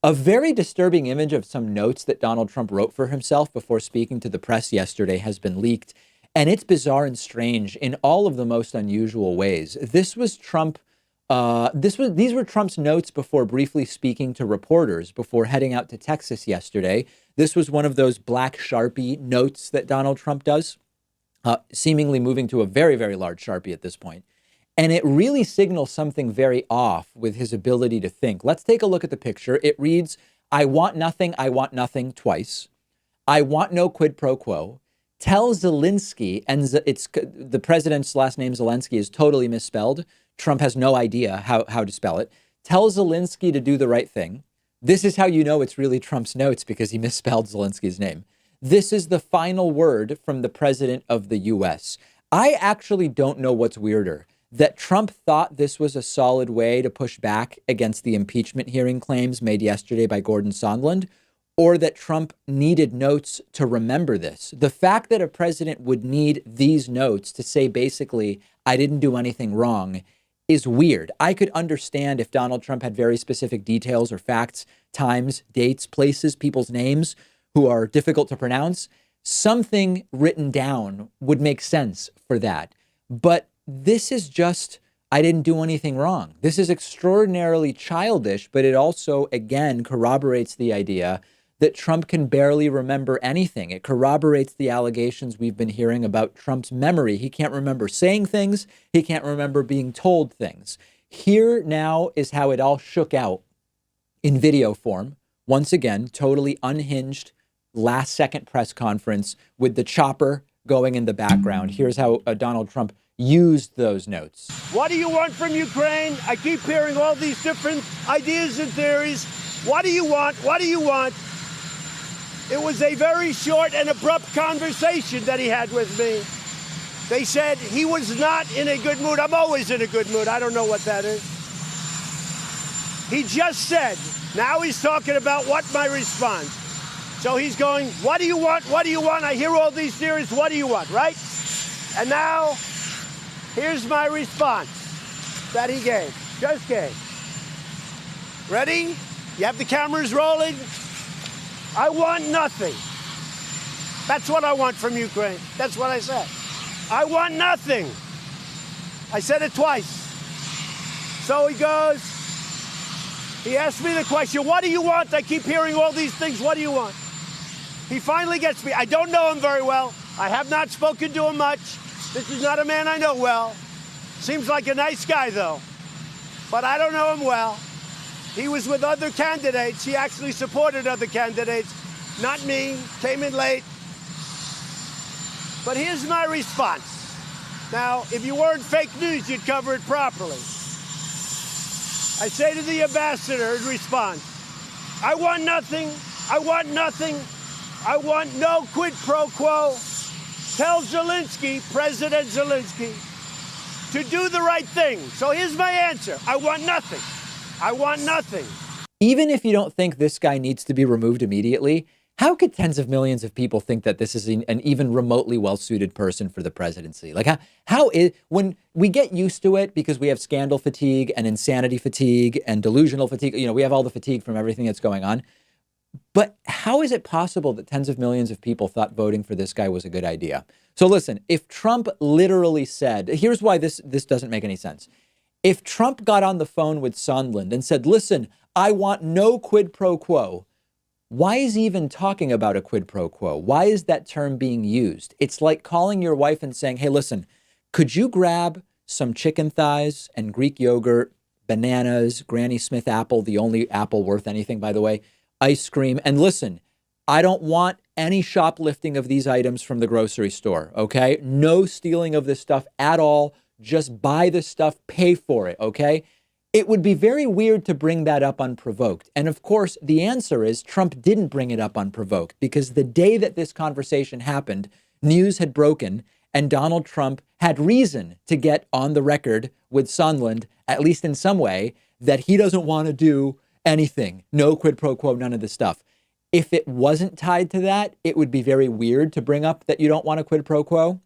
A very disturbing image of some notes that Donald Trump wrote for himself before speaking to the press yesterday has been leaked. And it's bizarre and strange in all of the most unusual ways. This was Trump. These were Trump's notes before briefly speaking to reporters before heading out to Texas yesterday. This was one of those black Sharpie notes that Donald Trump does, seemingly moving to a very, very large Sharpie at this point. And it really signals something very off with his ability to think. Let's take a look at the picture. It reads, I want nothing twice. I want no quid pro quo. Tell Zelensky, and it's the president's last name, Zelensky, is totally misspelled. Trump has no idea how to spell it. Tell Zelensky to do the right thing. This is how you know it's really Trump's notes, because he misspelled Zelensky's name. This is the final word from the president of the U.S. I actually don't know what's weirder, that Trump thought this was a solid way to push back against the impeachment hearing claims made yesterday by Gordon Sondland, or that Trump needed notes to remember this. The fact that a president would need these notes to say, basically, I didn't do anything wrong, is weird. I could understand if Donald Trump had very specific details or facts, times, dates, places, people's names who are difficult to pronounce. Something written down would make sense for that. But this is just, I didn't do anything wrong. This is extraordinarily childish, but it also, again, corroborates the idea that Trump can barely remember anything. It corroborates the allegations we've been hearing about Trump's memory. He can't remember saying things. He can't remember being told things. Here now is how it all shook out in video form. Once again, totally unhinged, last second press conference with the chopper going in the background. Here's how Donald Trump used those notes. What do you want from Ukraine? I keep hearing all these different ideas and theories. What do you want? What do you want? It was a very short and abrupt conversation that he had with me. They said he was not in a good mood. I'm always in a good mood. I don't know what that is. He just said, now he's talking about what my response. So he's going, what do you want? What do you want? I hear all these theories. What do you want, right? And now, here's my response that he just gave. Ready? You have the cameras rolling? I want nothing. That's what I want from Ukraine. That's what I said. I want nothing. I said it twice. So he goes, he asked me the question, what do you want? I keep hearing all these things. What do you want? He finally gets me. I don't know him very well. I have not spoken to him much. This is not a man I know well. Seems like a nice guy, though. But I don't know him well. He was with other candidates. He actually supported other candidates. Not me. Came in late. But here's my response. Now, if you weren't fake news, you'd cover it properly. I say to the ambassador in response, I want nothing. I want nothing. I want no quid pro quo. Tell Zelensky, President Zelensky, to do the right thing. So here's my answer. I want nothing. I want nothing. Even if you don't think this guy needs to be removed immediately, how could tens of millions of people think that this is an even remotely well-suited person for the presidency? Like, when we get used to it because we have scandal fatigue and insanity fatigue and delusional fatigue, we have all the fatigue from everything that's going on. But how is it possible that tens of millions of people thought voting for this guy was a good idea? So listen, if Trump literally said, here's why this doesn't make any sense. If Trump got on the phone with Sondland and said, listen, I want no quid pro quo, why is he even talking about a quid pro quo? Why is that term being used? It's like calling your wife and saying, hey, listen, could you grab some chicken thighs and Greek yogurt, bananas, Granny Smith apple, the only apple worth anything, by the way, ice cream, and listen, I don't want any shoplifting of these items from the grocery store, okay? No stealing of this stuff at all. Just buy the stuff, pay for it, okay? It would be very weird to bring that up unprovoked. And of course, the answer is Trump didn't bring it up unprovoked, because the day that this conversation happened, news had broken and Donald Trump had reason to get on the record with Sondland, at least in some way, that he doesn't want to do anything. No quid pro quo, none of this stuff. If it wasn't tied to that, it would be very weird to bring up that you don't want a quid pro quo.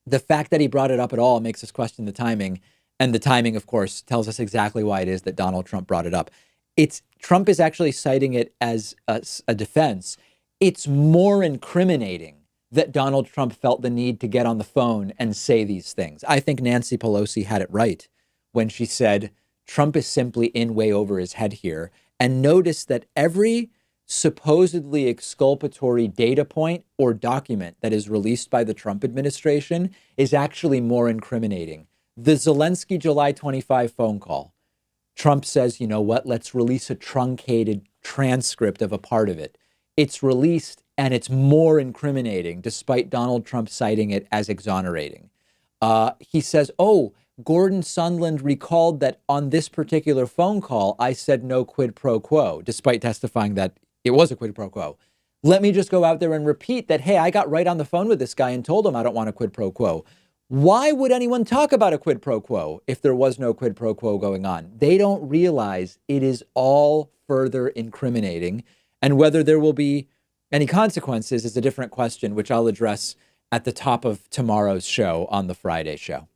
The fact that he brought it up at all makes us question the timing. And the timing, of course, tells us exactly why it is that Donald Trump brought it up. It's Trump is actually citing it as a defense. It's more incriminating that Donald Trump felt the need to get on the phone and say these things. I think Nancy Pelosi had it right when she said Trump is simply in way over his head here. And notice that every supposedly exculpatory data point or document that is released by the Trump administration is actually more incriminating. The Zelensky July 25 phone call. Trump says, you know what, let's release a truncated transcript of a part of it. It's released and it's more incriminating, despite Donald Trump citing it as exonerating. He says, oh, Gordon Sondland recalled that on this particular phone call, I said no quid pro quo, despite testifying that it was a quid pro quo. Let me just go out there and repeat that, hey, I got right on the phone with this guy and told him I don't want a quid pro quo. Why would anyone talk about a quid pro quo if there was no quid pro quo going on? They don't realize it is all further incriminating. And whether there will be any consequences is a different question, which I'll address at the top of tomorrow's show on the Friday show.